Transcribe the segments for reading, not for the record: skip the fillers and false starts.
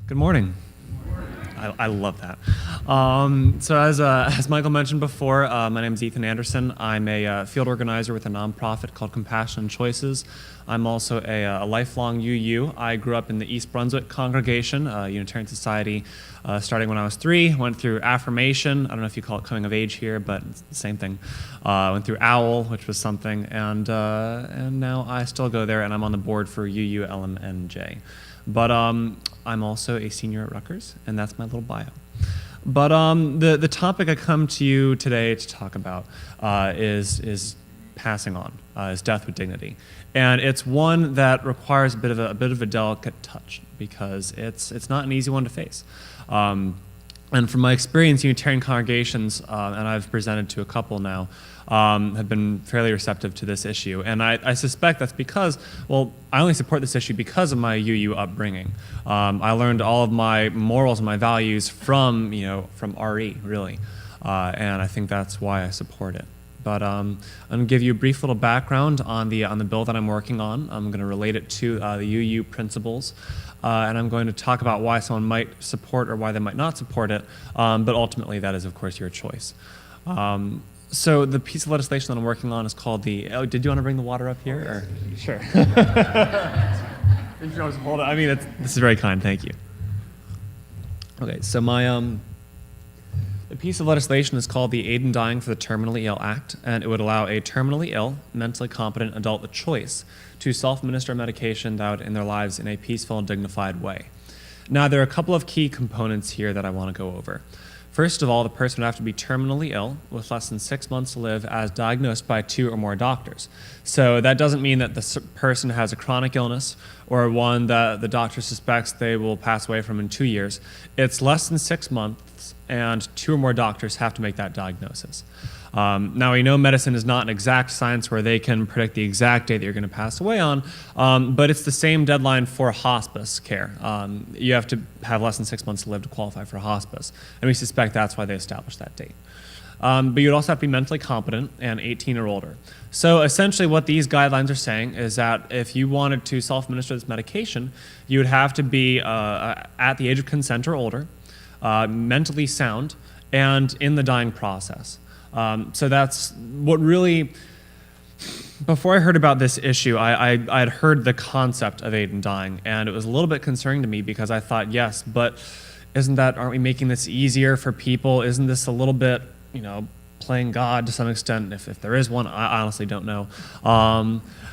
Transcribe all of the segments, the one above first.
Good morning. I love that. So as Michael mentioned before, my name is Ethan Andersen. I'm a field organizer with a nonprofit called Compassion and Choices. I'm also a lifelong UU. I grew up in the East Brunswick congregation, Unitarian Society, starting when I was 3. Went through affirmation. I don't know if you call it coming of age here, but it's the same thing. Went through OWL, which was something, and now I still go there, and I'm on the board for UU LMNJ. But I'm also a senior at Rutgers, and that's my little bio. But the topic I come to you today to talk about is passing on, is death with dignity, and it's one that requires a bit of a delicate touch because it's not an easy one to face. And from my experience, Unitarian congregations, and I've presented to a couple now, have been fairly receptive to this issue. And I suspect that's because, well, I only support this issue because of my UU upbringing. I learned all of my morals and my values from RE, really. And I think that's why I support it. But I'm going to give you a brief little background on the bill that I'm working on. I'm going to relate it to the UU principles. And I'm going to talk about why someone might support or why they might not support it, but ultimately that is, of course, your choice. So the piece of legislation that I'm working on is called the, did you want to bring the water up here? Or? Sure. Hold on. I mean, this is very kind, thank you. Okay, so the piece of legislation is called the Aid in Dying for the Terminally Ill Act, and it would allow a terminally ill, mentally competent adult the choice to self-administer medication that would end their lives in a peaceful and dignified way. Now, there are a couple of key components here that I want to go over. First of all, the person would have to be terminally ill with less than 6 months to live as diagnosed by 2 or more doctors. So that doesn't mean that the person has a chronic illness or one that the doctor suspects they will pass away from in 2 years. It's less than 6 months, and 2 or more doctors have to make that diagnosis. Now, we know medicine is not an exact science where they can predict the exact day that you're going to pass away on, but it's the same deadline for hospice care. You have to have less than 6 months to live to qualify for hospice, and we suspect that's why they established that date. But you'd also have to be mentally competent and 18 or older. So essentially what these guidelines are saying is that if you wanted to self-administer this medication, you would have to be at the age of consent or older, mentally sound, and in the dying process. So that's what really, before I heard about this issue, I had heard the concept of aid in dying, and it was a little bit concerning to me because I thought, yes, but aren't we making this easier for people? Isn't this a little bit, playing God to some extent? If there is one, I honestly don't know.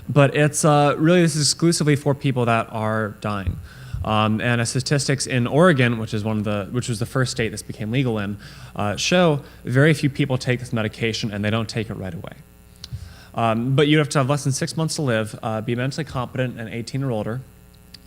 But it's really, this is exclusively for people that are dying. And statistics in Oregon, which was the first state this became legal in, show very few people take this medication and they don't take it right away. But you have to have less than 6 months to live, be mentally competent and 18 or older.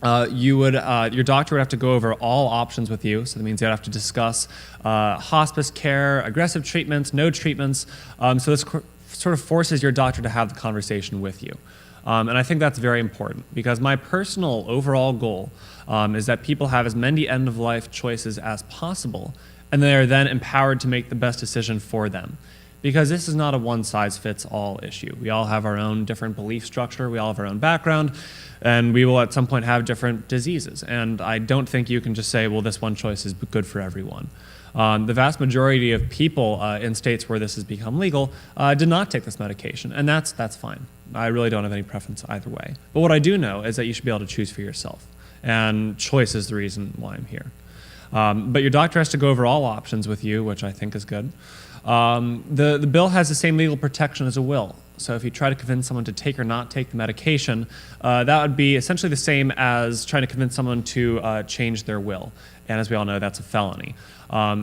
Your doctor would have to go over all options with you, so that means you'd have to discuss hospice care, aggressive treatments, no treatments. So this sort of forces your doctor to have the conversation with you. And I think that's very important because my personal overall goal is that people have as many end-of-life choices as possible, and they are then empowered to make the best decision for them. Because this is not a one-size-fits-all issue. We all have our own different belief structure, we all have our own background, and we will at some point have different diseases. And I don't think you can just say, well, this one choice is good for everyone. The vast majority of people in states where this has become legal did not take this medication, and that's fine. I really don't have any preference either way. But what I do know is that you should be able to choose for yourself, and choice is the reason why I'm here. But your doctor has to go over all options with you, which I think is good. The bill has the same legal protection as a will. So if you try to convince someone to take or not take the medication, that would be essentially the same as trying to convince someone to change their will. And as we all know, that's a felony.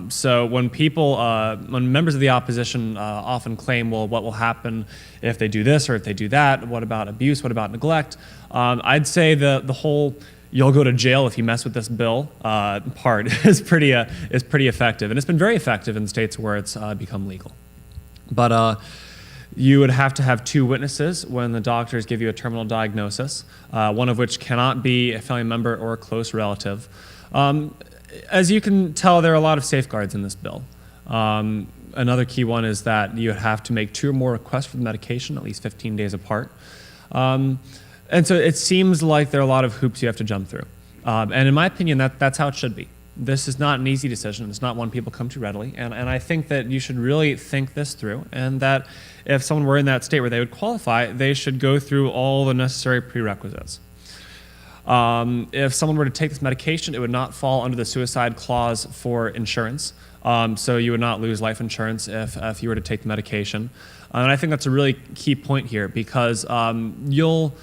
So when members of the opposition often claim, well, what will happen if they do this or if they do that? What about abuse? What about neglect? I'd say the whole you'll go to jail if you mess with this bill part is pretty effective. And it's been very effective in states where it's become legal. But you would have to have 2 witnesses when the doctors give you a terminal diagnosis, one of which cannot be a family member or a close relative. As you can tell, there are a lot of safeguards in this bill. Another key one is that you have to make 2 or more requests for the medication, at least 15 days apart. And so it seems like there are a lot of hoops you have to jump through. And in my opinion, that's how it should be. This is not an easy decision. It's not one people come to readily. And I think that you should really think this through, and that if someone were in that state where they would qualify, they should go through all the necessary prerequisites. If someone were to take this medication, it would not fall under the suicide clause for insurance. So you would not lose life insurance if you were to take the medication. And I think that's a really key point here, because you'll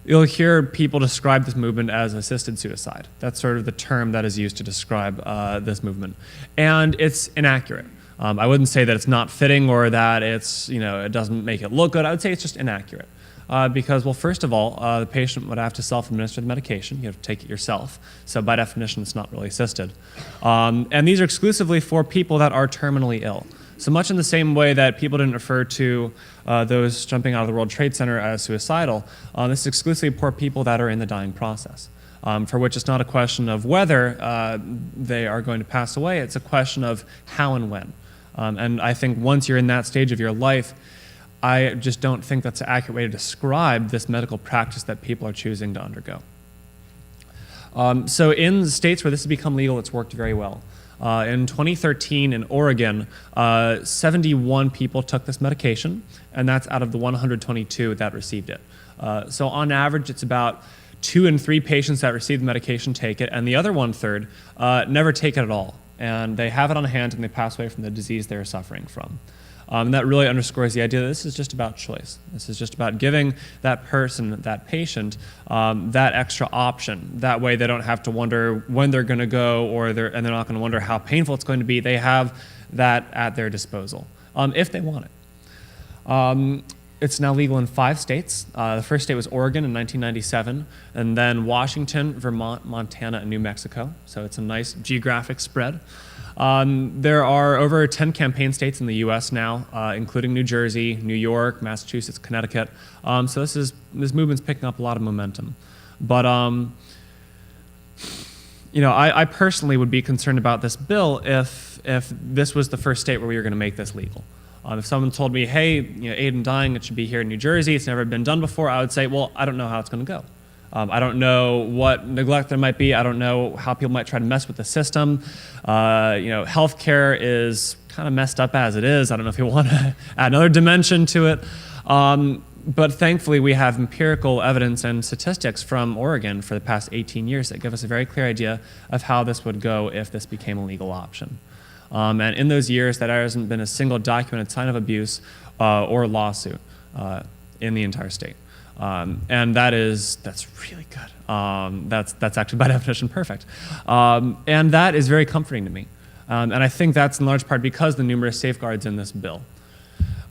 hear people describe this movement as assisted suicide. That's sort of the term that is used to describe this movement. And it's inaccurate. I wouldn't say that it's not fitting or that it doesn't make it look good. I would say it's just inaccurate. Because, well, first of all, the patient would have to self-administer the medication. You have to take it yourself. So by definition, it's not really assisted. And these are exclusively for people that are terminally ill. So much in the same way that people didn't refer to those jumping out of the World Trade Center as suicidal, this is exclusively for people that are in the dying process, for which it's not a question of whether they are going to pass away. It's a question of how and when. And I think once you're in that stage of your life, I just don't think that's an accurate way to describe this medical practice that people are choosing to undergo. So in states where this has become legal, it's worked very well. In 2013 in Oregon, 71 people took this medication, and that's out of the 122 that received it. So on average, it's about 2 in 3 patients that receive the medication take it, and the other 1/3 never take it at all. And they have it on hand and they pass away from the disease they're suffering from. And that really underscores the idea that this is just about choice. This is just about giving that person, that patient, that extra option. That way they don't have to wonder when they're going to go, and they're not going to wonder how painful it's going to be. They have that at their disposal, if they want it. It's now legal in 5 states. The first state was Oregon in 1997, and then Washington, Vermont, Montana, and New Mexico. So it's a nice geographic spread. There are over 10 campaign states in the U.S. now, including New Jersey, New York, Massachusetts, Connecticut. So this movement's picking up a lot of momentum. But I personally would be concerned about this bill if this was the first state where we were going to make this legal. If someone told me, hey, aid in dying, it should be here in New Jersey, it's never been done before, I would say, well, I don't know how it's going to go. I don't know what neglect there might be. I don't know how people might try to mess with the system. Healthcare is kind of messed up as it is. I don't know if you want to add another dimension to it. But thankfully, we have empirical evidence and statistics from Oregon for the past 18 years that give us a very clear idea of how this would go if this became a legal option. And in those years, there hasn't been a single documented sign of abuse or lawsuit in the entire state. And that's really good. That's actually by definition perfect. And that is very comforting to me. And I think that's in large part because the numerous safeguards in this bill.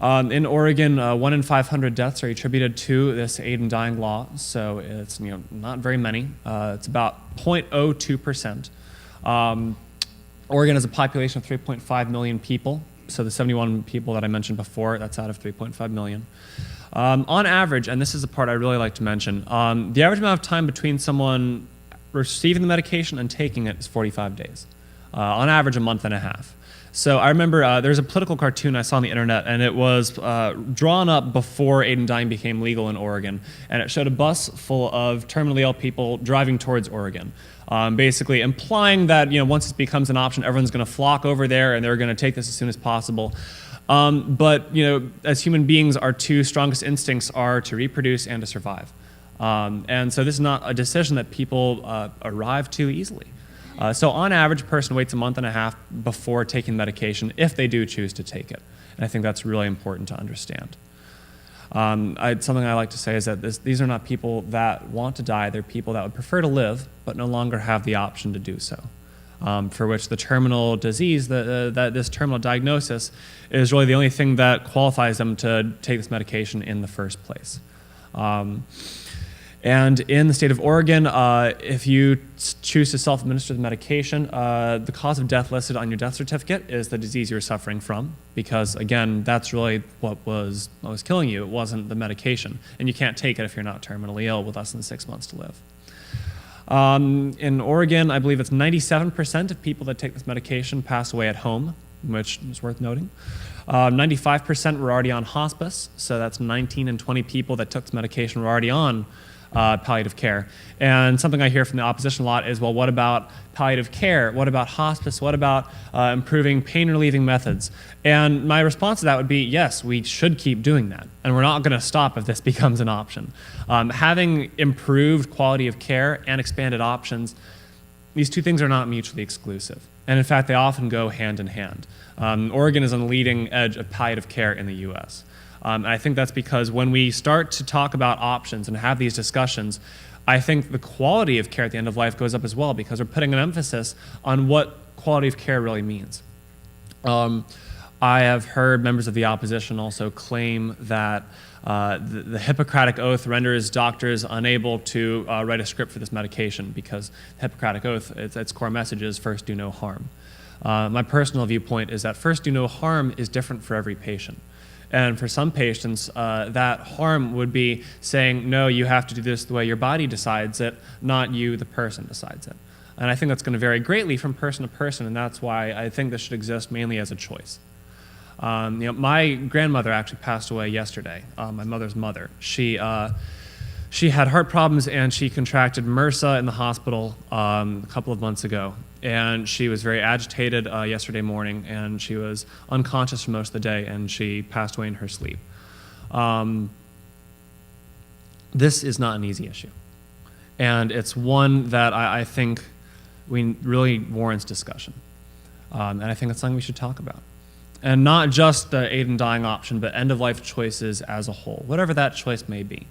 In Oregon, 1 in 500 deaths are attributed to this aid in dying law, so it's not very many. It's about 0.02%. Oregon has a population of 3.5 million people, so the 71 people that I mentioned before, that's out of 3.5 million. On average, and this is the part I really like to mention, the average amount of time between someone receiving the medication and taking it is 45 days. On average, a month and a half. So I remember there's a political cartoon I saw on the internet, and it was drawn up before aid in dying became legal in Oregon, and it showed a bus full of terminally ill people driving towards Oregon, basically implying that once this becomes an option, everyone's going to flock over there and they're going to take this as soon as possible. But as human beings, our 2 strongest instincts are to reproduce and to survive, and so this is not a decision that people arrive to easily. So on average, a person waits a month and a half before taking medication if they do choose to take it. And I think that's really important to understand. Something I like to say is that these are not people that want to die. They're people that would prefer to live, but no longer have the option to do so. For which the terminal disease, this terminal diagnosis, is really the only thing that qualifies them to take this medication in the first place. And in the state of Oregon, if you choose to self-administer the medication, the cause of death listed on your death certificate is the disease you're suffering from, because again, that's really what was killing you. It wasn't the medication, and you can't take it if you're not terminally ill with less than 6 months to live. In Oregon, I believe it's 97% of people that take this medication pass away at home, which is worth noting. 95% were already on hospice, so that's 19 and 20 people that took this medication were already on palliative care. And something I hear from the opposition a lot is, well, what about palliative care? What about hospice? What about improving pain-relieving methods? And my response to that would be, yes, we should keep doing that. And we're not going to stop if this becomes an option. Having improved quality of care and expanded options, these two things are not mutually exclusive. And in fact, they often go hand in hand. Oregon is on the leading edge of palliative care in the US. And I think that's because when we start to talk about options and have these discussions, I think the quality of care at the end of life goes up as well, because we're putting an emphasis on what quality of care really means. I have heard members of the opposition also claim that the Hippocratic Oath renders doctors unable to write a script for this medication, because the Hippocratic Oath, its core message is first do no harm. My personal viewpoint is that first do no harm is different for every patient. And for some patients, that harm would be saying, no, you have to do this the way your body decides it, not you, the person, decides it. And I think that's going to vary greatly from person to person, and that's why I think this should exist mainly as a choice. My grandmother actually passed away yesterday, my mother's mother. She had heart problems, and she contracted MRSA in the hospital a couple of months ago. And she was very agitated yesterday morning, and she was unconscious for most of the day, and she passed away in her sleep. This is not an easy issue. And it's one that I think really warrants discussion. And I think it's something we should talk about. And not just the aid in dying option, but end-of-life choices as a whole, whatever that choice may be.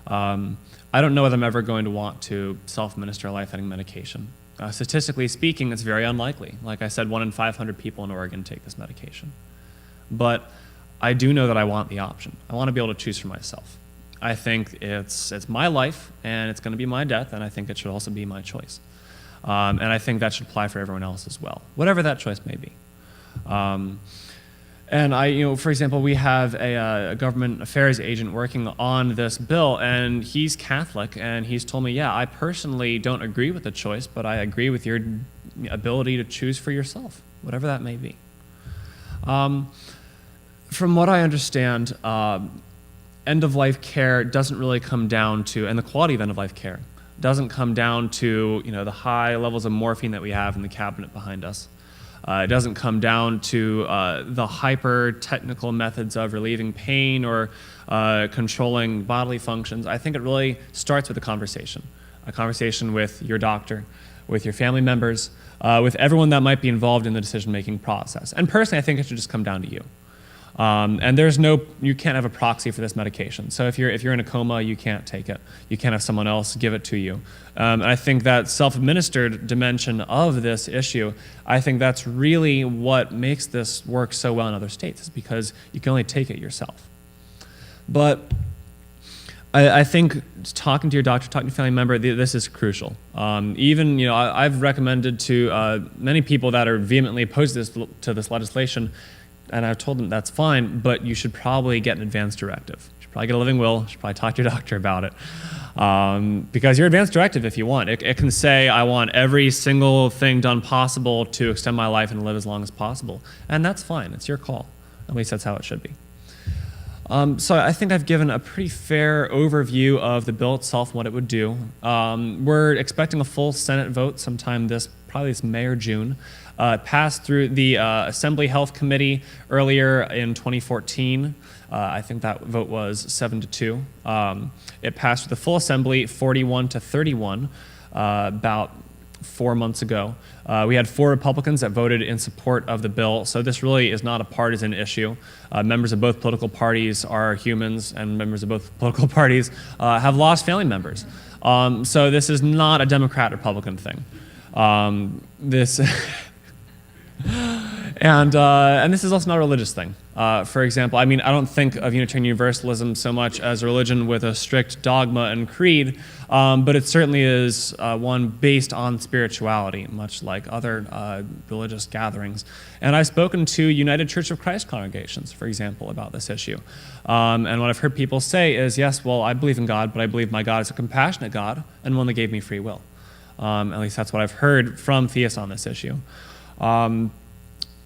I don't know whether I'm ever going to want to self-administer a life-ending medication. Statistically speaking, it's very unlikely. Like I said, 1 in 500 people in Oregon take this medication. But I do know that I want the option. I want to be able to choose for myself. I think it's my life, and it's going to be my death, and I think it should also be my choice. And I think that should apply for everyone else as well, whatever that choice may be. And for example, we have a government affairs agent working on this bill, and he's Catholic, and he's told me, yeah, I personally don't agree with the choice, but I agree with your ability to choose for yourself, whatever that may be. From what I understand, end-of-life care doesn't really come down to, and the quality of end-of-life care doesn't come down to, the high levels of morphine that we have in the cabinet behind us. It doesn't come down to the hyper-technical methods of relieving pain or controlling bodily functions. I think it really starts with a conversation with your doctor, with your family members, with everyone that might be involved in the decision-making process. And personally, I think it should just come down to you. And you can't have a proxy for this medication. So if you're in a coma, you can't take it. You can't have someone else give it to you. And I think that self-administered dimension of this issue, I think that's really what makes this work so well in other states, is because you can only take it yourself. But I think talking to your doctor, talking to a family member, this is crucial. I've recommended to many people that are vehemently opposed to this legislation, and I've told them that's fine, but you should probably get an advance directive. You should probably get a living will. You should probably talk to your doctor about it. Because your advance directive, if you want, it can say, I want every single thing done possible to extend my life and live as long as possible. And that's fine. It's your call. At least that's how it should be. So I think I've given a pretty fair overview of the bill itself and what it would do. We're expecting a full Senate vote sometime probably this May or June. It passed through the Assembly Health Committee earlier in 2014. I think that vote was 7-2. It passed through the full Assembly 41-31 about 4 months ago. We had 4 Republicans that voted in support of the bill, so this really is not a partisan issue. Members of both political parties are humans, and members of both political parties have lost family members. So this is not a Democrat-Republican thing. And this is also not a religious thing. For example, I don't think of Unitarian Universalism so much as a religion with a strict dogma and creed, but it certainly is one based on spirituality, much like other religious gatherings. And I've spoken to United Church of Christ congregations, for example, about this issue. And what I've heard people say is, yes, well, I believe in God, but I believe my God is a compassionate God and one that gave me free will. At least that's what I've heard from theists on this issue.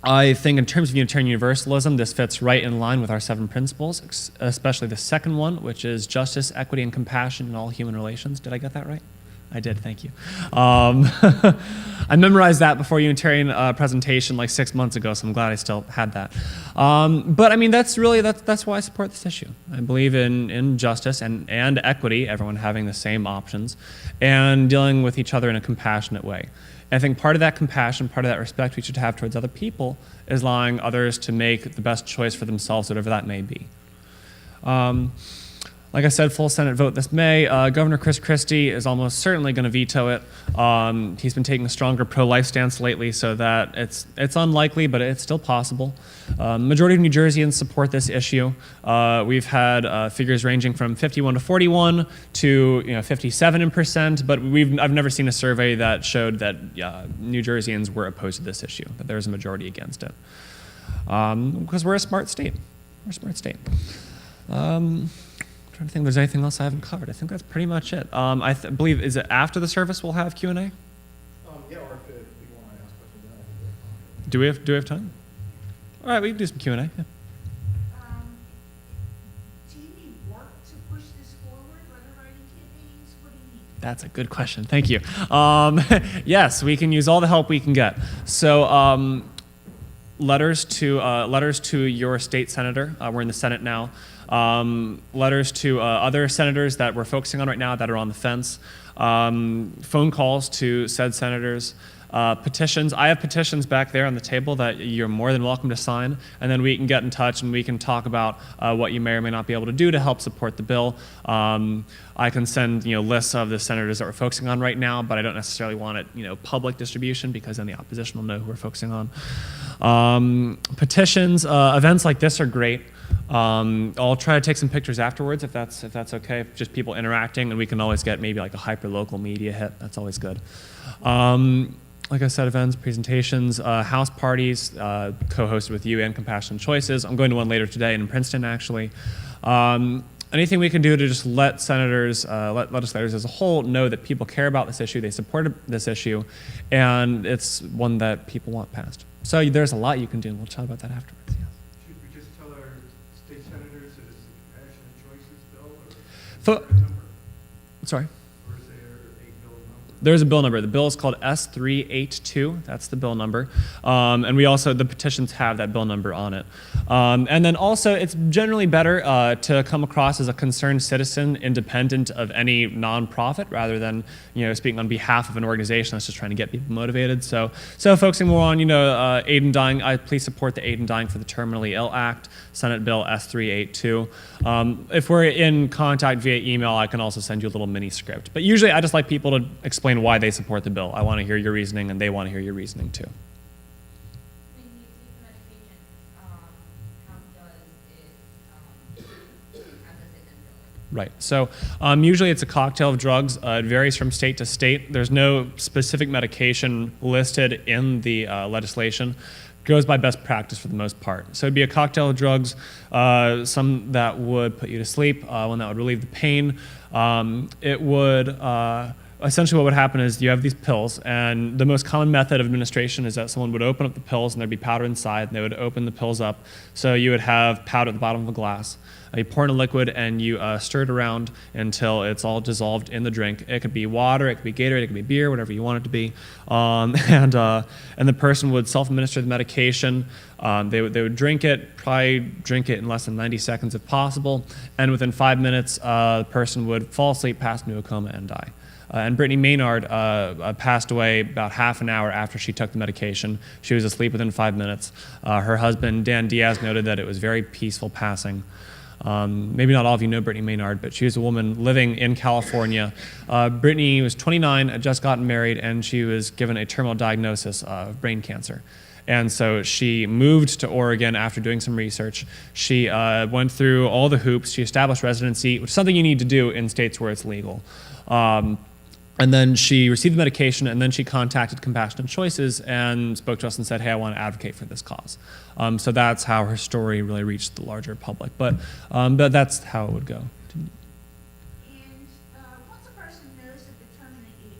I think in terms of Unitarian Universalism, this fits right in line with our 7 principles, especially the second one, which is justice, equity, and compassion in all human relations. Did I get that right? I did, thank you. I memorized that before Unitarian presentation like 6 months ago, so I'm glad I still had that. But I mean, that's why I support this issue. I believe in justice and equity, everyone having the same options, and dealing with each other in a compassionate way. And I think part of that compassion, part of that respect we should have towards other people is allowing others to make the best choice for themselves, whatever that may be. Like I said, full Senate vote this May. Governor Christie is almost certainly going to veto it. He's been taking a stronger pro-life stance lately, so that it's unlikely, but it's still possible. Majority of New Jerseyans support this issue. We've had figures ranging from 51 to 41 to 57%, but I've never seen a survey that showed that New Jerseyans were opposed to this issue, that there's a majority against it. Because we're a smart state. We're a smart state. I'm trying to think if there's anything else I haven't covered. I think that's pretty much it. I believe, is it after the service we'll have Q&A? Yeah, or if people want to ask questions, then I think Do we have time? All right, we can do some Q&A. Yeah. Do you need work to push this forward? Letter writing campaigns? What do you need? That's a good question. Thank you. Yes, we can use all the help we can get. So letters to your state senator. We're in the Senate now. Letters to other senators that we're focusing on right now that are on the fence. Phone calls to said senators. Petitions. I have petitions back there on the table that you're more than welcome to sign, and then we can get in touch and we can talk about what you may or may not be able to do to help support the bill. I can send lists of the senators that we're focusing on right now, but I don't necessarily want it public distribution because then the opposition will know who we're focusing on. Petitions. Events like this are great. I'll try to take some pictures afterwards if that's okay. Just people interacting, and we can always get maybe like a hyper-local media hit. That's always good. Like I said, events, presentations, house parties, co-hosted with you and Compassionate Choices. I'm going to one later today in Princeton, actually. Anything we can do to just let senators, let legislators as a whole know that people care about this issue, they support this issue, and it's one that people want passed. So there's a lot you can do, and we'll chat about that afterwards. Yeah. Should we just tell our state senators that it's the Compassionate Choices bill? Or Sorry? Or is there a bill number? There's a bill number. The bill is called S382. That's the bill number. And we also, the petitions have that bill number on it. And then also, it's generally better to come across as a concerned citizen, independent of any nonprofit, rather than speaking on behalf of an organization that's just trying to get people motivated. So focusing more on aid and dying. Please support the Aid and Dying for the Terminally Ill Act, Senate Bill S382. If we're in contact via email, I can also send you a little mini script. But usually, I just like people to explain why they support the bill. I want to hear your reasoning, and they want to hear your reasoning too. When you take medication, how does it enter? Right. So usually it's a cocktail of drugs. It varies from state to state. There's no specific medication listed in the legislation. It goes by best practice for the most part. So it'd be a cocktail of drugs, some that would put you to sleep, one that would relieve the pain. It would essentially what would happen is you have these pills, and the most common method of administration is that someone would open up the pills and there'd be powder inside, and they would open the pills up. So you would have powder at the bottom of a glass. You pour in a liquid and you stir it around until it's all dissolved in the drink. It could be water, it could be Gatorade, it could be beer, whatever you want it to be. And the person would self-administer the medication. They would drink it, probably drink it in less than 90 seconds if possible. And within 5 minutes, the person would fall asleep, pass into a coma, and die. And Brittany Maynard passed away about half an hour after she took the medication. She was asleep within 5 minutes. Her husband, Dan Diaz, noted that it was very peaceful passing. Maybe not all of you know Brittany Maynard, but she was a woman living in California. Brittany was 29, had just gotten married, and she was given a terminal diagnosis of brain cancer. And so she moved to Oregon after doing some research. She went through all the hoops. She established residency, which is something you need to do in states where it's legal. And then she received the medication, and then she contacted Compassionate Choices and spoke to us and said, hey, I want to advocate for this cause. So that's how her story really reached the larger public. But that's how it would go. And once a person knows that they're terminally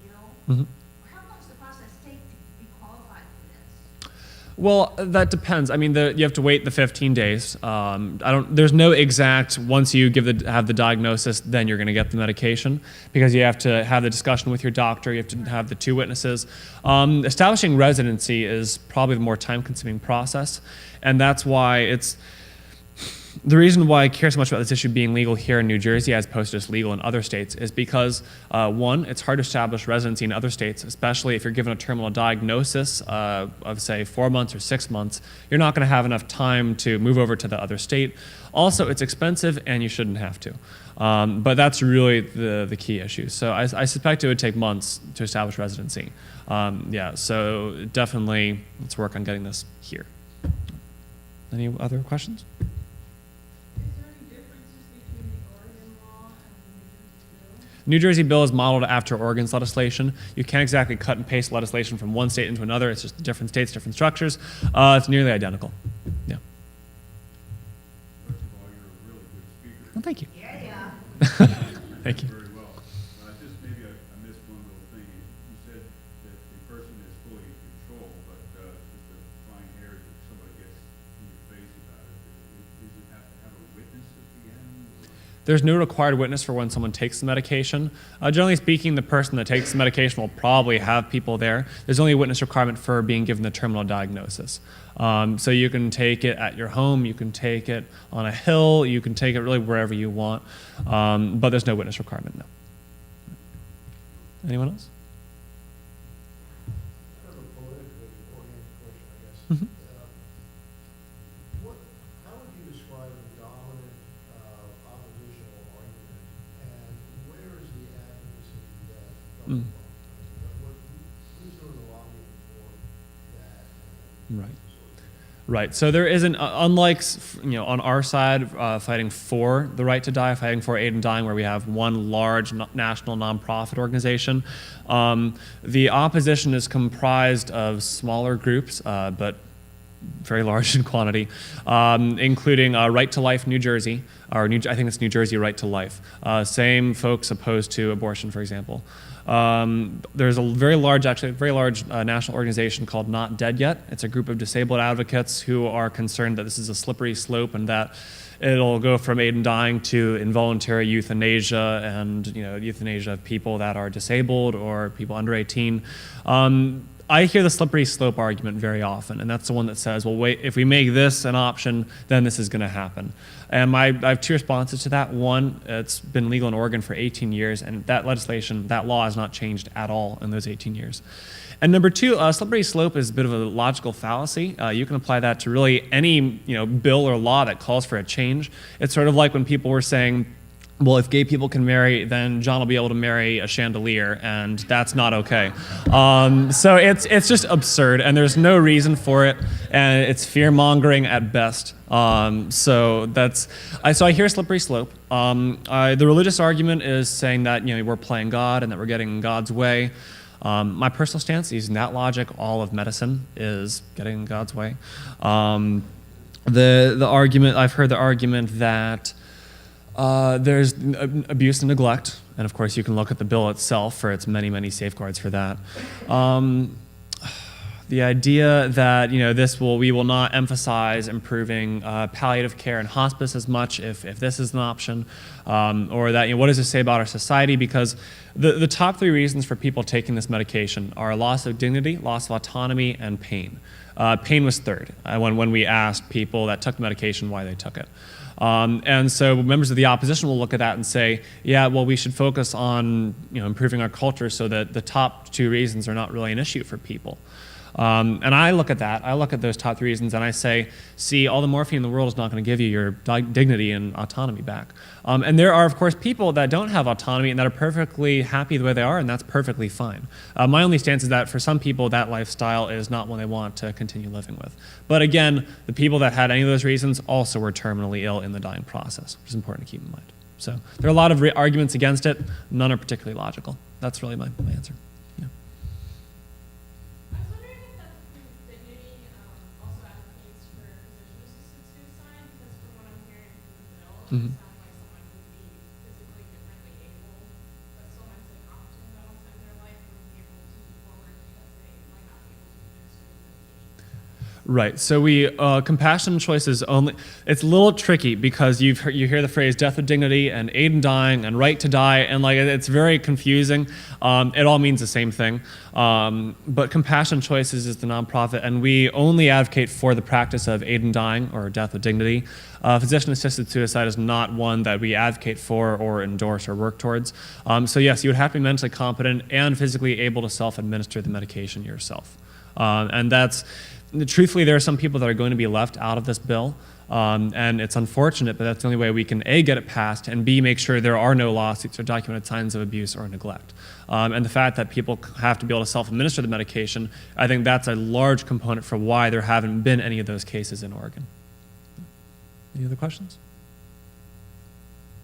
ill, Mm-hmm. how long does the process take to be qualified for this? Well, that depends. I mean, you have to wait the 15 days. There's no exact, once you have the diagnosis, then you're going to get the medication, because you have to have the discussion with your doctor. You have to have the 2 witnesses. Establishing residency is probably the more time-consuming process, and that's why the reason why I care so much about this issue being legal here in New Jersey as opposed to just legal in other states is because, one, it's hard to establish residency in other states, especially if you're given a terminal diagnosis of, say, 4 months or 6 months. You're not going to have enough time to move over to the other state. Also, it's expensive, and you shouldn't have to. But that's really the key issue. So I suspect it would take months to establish residency. Yeah, so definitely let's work on getting this here. Any other questions? New Jersey bill is modeled after Oregon's legislation. You can't exactly cut and paste legislation from one state into another. It's just different states, different structures. It's nearly identical. Yeah. First of all, you're a really good speaker. Well, thank you. Yeah. Thank you. Very well. Just maybe I missed one little thing. You said that the person is fully in control, but just a fine hair that somebody gets in your face about it. Does it have to have a witness at the end? There's no required witness for when someone takes the medication. Generally speaking, the person that takes the medication will probably have people there. There's only a witness requirement for being given the terminal diagnosis. So you can take it at your home, you can take it on a hill, you can take it really wherever you want, but there's no witness requirement, no. Anyone else? Kind of a politically oriented question, I guess. Mhm. How would you describe the dominant oppositional argument, and where is the advocacy that comes from? Who's doing the lobbying for that? Right. Right. So there isn't, unlike on our side, fighting for the right to die, fighting for aid and dying, where we have one large national nonprofit organization. The opposition is comprised of smaller groups, but very large in quantity, including Right to Life New Jersey, or I think it's New Jersey Right to Life. Same folks opposed to abortion, for example. There's a very large national organization called Not Dead Yet. It's a group of disabled advocates who are concerned that this is a slippery slope and that it'll go from aid and dying to involuntary euthanasia and euthanasia of people that are disabled or people under 18. I hear the slippery slope argument very often, and that's the one that says, well, wait, if we make this an option, then this is going to happen. And I have 2 responses to that. One, it's been legal in Oregon for 18 years, and that legislation, that law has not changed at all in those 18 years. And number 2, slippery slope is a bit of a logical fallacy. You can apply that to really any bill or law that calls for a change. It's sort of like when people were saying, well, if gay people can marry, then John will be able to marry a chandelier, and that's not okay. So it's just absurd, and there's no reason for it, and it's fear-mongering at best. So I hear slippery slope. The religious argument is saying that we're playing God and that we're getting in God's way. My personal stance, using that logic, all of medicine is getting in God's way. The argument, I've heard the argument that there's abuse and neglect, and of course you can look at the bill itself for its many, many safeguards for that. The idea that we will not emphasize improving palliative care and hospice as much if this is an option, or that what does this say about our society? Because the top 3 reasons for people taking this medication are loss of dignity, loss of autonomy, and pain. Pain was 3rd when we asked people that took the medication why they took it. And so members of the opposition will look at that and say, yeah, well, we should focus on improving our culture so that the top 2 reasons are not really an issue for people. And I look at that. I look at those top 3 reasons and I say, see, all the morphine in the world is not going to give you your dignity and autonomy back. And there are, of course, people that don't have autonomy and that are perfectly happy the way they are, and that's perfectly fine. My only stance is that for some people, that lifestyle is not one they want to continue living with. But again, the people that had any of those reasons also were terminally ill in the dying process, which is important to keep in mind. So there are a lot of arguments against it. None are particularly logical. That's really my answer. Yeah. I was wondering if that dignity also advocates for physician-assisted suicide, because from what I'm hearing from the bill, it sounds like someone would be physically differently able, but so much like option that will spend their life wouldn't be able to move forward because they might not be able to administer the medication. Right. So we compassionate choice is only. It's a little tricky because you hear the phrase "death with dignity" and "aid in dying" and "right to die," and like it's very confusing. It all means the same thing. But compassionate choices is the nonprofit, and we only advocate for the practice of aid in dying or death with dignity. Physician-assisted suicide is not one that we advocate for or endorse or work towards. So yes, you would have to be mentally competent and physically able to self-administer the medication yourself, and that's. Truthfully, there are some people that are going to be left out of this bill, and it's unfortunate, but that's the only way we can A, get it passed, and B, make sure there are no lawsuits or documented signs of abuse or neglect. And the fact that people have to be able to self-administer the medication, I think that's a large component for why there haven't been any of those cases in Oregon. Any other questions?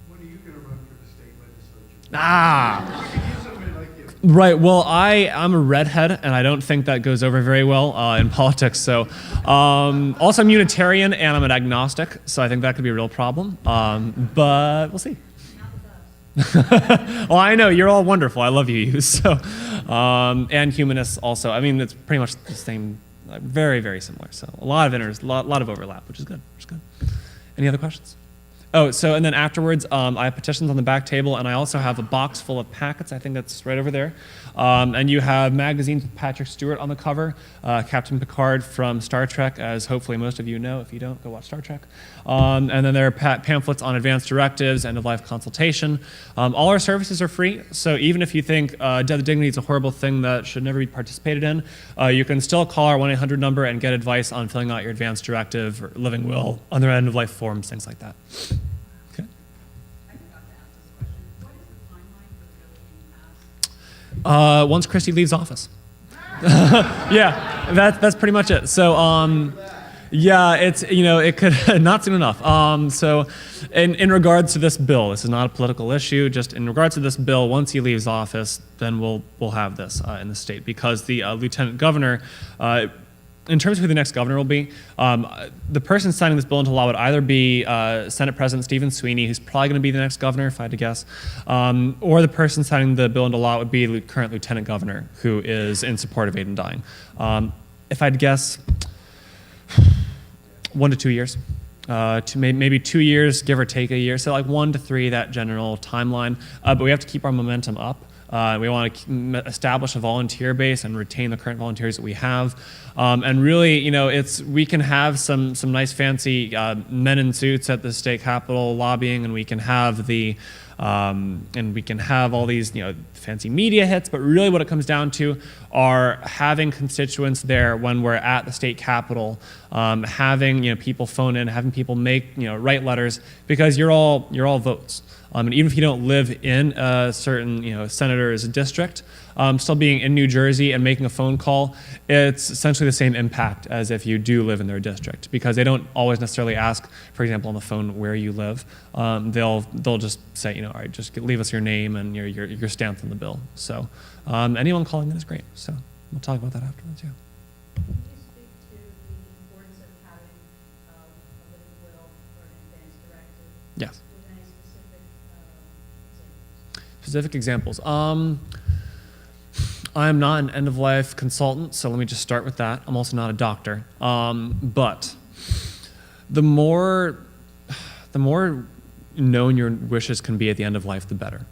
When are you going to run for the state legislature? Ah! We could use somebody like you. Right. Well, I'm a redhead, and I don't think that goes over very well in politics. So, also I'm Unitarian and I'm an agnostic, so I think that could be a real problem. But we'll see. Well, I know you're all wonderful. I love you. So, and humanists also. I mean, it's pretty much the same. Very, very similar. So, a lot of lot of overlap, which is good. Any other questions? Oh, so and then afterwards, I have petitions on the back table, and I also have a box full of packets. I think that's right over there. And you have magazines with Patrick Stewart on the cover, Captain Picard from Star Trek, as hopefully most of you know. If you don't, go watch Star Trek. And then there are pamphlets on advanced directives, end-of-life consultation. All our services are free, so even if you think death with dignity is a horrible thing that should never be participated in, you can still call our 1-800 number and get advice on filling out your advanced directive, or living will, other end-of-life forms, things like that. I forgot to ask this question. What is the timeline for the bill being passed? Once Christie leaves office. Yeah, that's pretty much it. So, yeah, it's, it could, not soon enough. So in regards to this bill, this is not a political issue, just in regards to this bill, once he leaves office, then we'll have this in the state, because the lieutenant governor, in terms of who the next governor will be, the person signing this bill into law would either be Senate President Stephen Sweeney, who's probably going to be the next governor, if I had to guess, or the person signing the bill into law would be the current lieutenant governor, who is in support of aid in dying. If I'd guess, 1 to 2 years. Maybe 2 years, give or take a year. So like 1 to 3, that general timeline. But we have to keep our momentum up. We want to establish a volunteer base and retain the current volunteers that we have. And really, we can have some nice fancy men in suits at the state capitol lobbying, and we can have all these fancy media hits, but really what it comes down to are having constituents there when we're at the state capitol, having people phone in, having people write letters, because you're all votes. And even if you don't live in a certain senator's district, still being in New Jersey and making a phone call, it's essentially the same impact as if you do live in their district, because they don't always necessarily ask, for example, on the phone where you live. They'll just say, all right, just leave us your name and your stamp on the bill. So anyone calling in is great. So we'll talk about that afterwards. Yeah. Can you speak to the importance of having a living will or an advanced directive? Yes. With any Specific specific examples? examples. I'm not an end-of-life consultant, so let me just start with that. I'm also not a doctor. But the more known your wishes can be at the end of life, the better.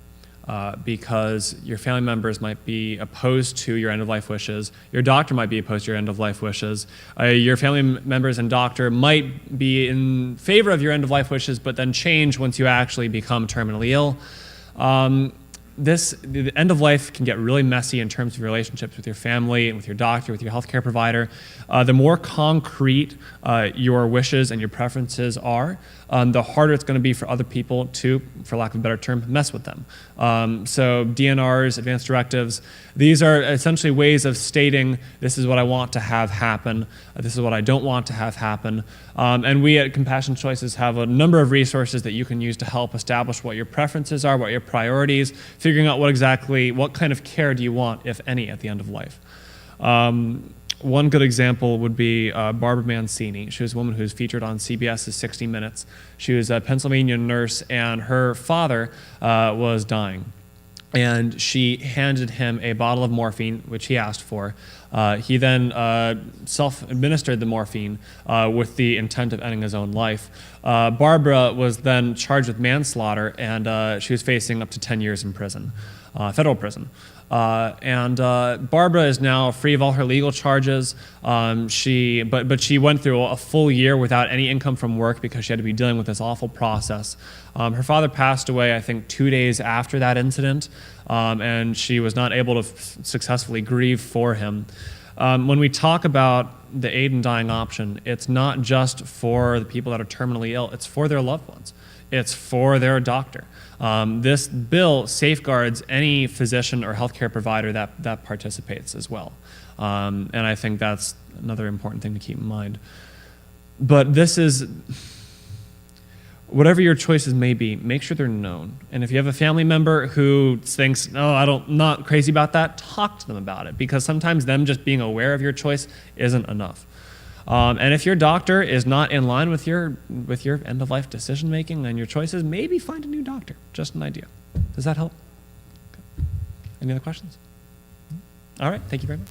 Because your family members might be opposed to your end-of-life wishes. Your doctor might be opposed to your end-of-life wishes. Your family members and doctor might be in favor of your end-of-life wishes, but then change once you actually become terminally ill. The end of life can get really messy in terms of your relationships with your family and with your doctor, with your healthcare provider. The more concrete your wishes and your preferences are, the harder it's going to be for other people to, for lack of a better term, mess with them. So DNRs, advanced directives, these are essentially ways of stating, this is what I want to have happen, this is what I don't want to have happen. And we at Compassion Choices have a number of resources that you can use to help establish what your preferences are, what your priorities, figuring out what kind of care do you want, if any, at the end of life. One good example would be Barbara Mancini. She was a woman who was featured on CBS's 60 Minutes. She was a Pennsylvania nurse, and her father was dying. and she handed him a bottle of morphine, which he asked for. He then self-administered the morphine with the intent of ending his own life. Barbara was then charged with manslaughter, and she was facing up to 10 years in prison, federal prison. Barbara is now free of all her legal charges. But she went through a full year without any income from work because she had to be dealing with this awful process. Her father passed away, I think, 2 days after that incident, and she was not able to successfully grieve for him. When we talk about the aid in dying option, it's not just for the people that are terminally ill, it's for their loved ones. It's for their doctor. This bill safeguards any physician or healthcare provider that participates as well. And I think that's another important thing to keep in mind. But this is, whatever your choices may be, make sure they're known. And if you have a family member who thinks, no, I'm not crazy about that, talk to them about it, because sometimes them just being aware of your choice isn't enough. And if your doctor is not in line with your end-of-life decision-making and your choices, maybe find a new doctor. Just an idea. Does that help? Okay. Any other questions? All right. Thank you very much.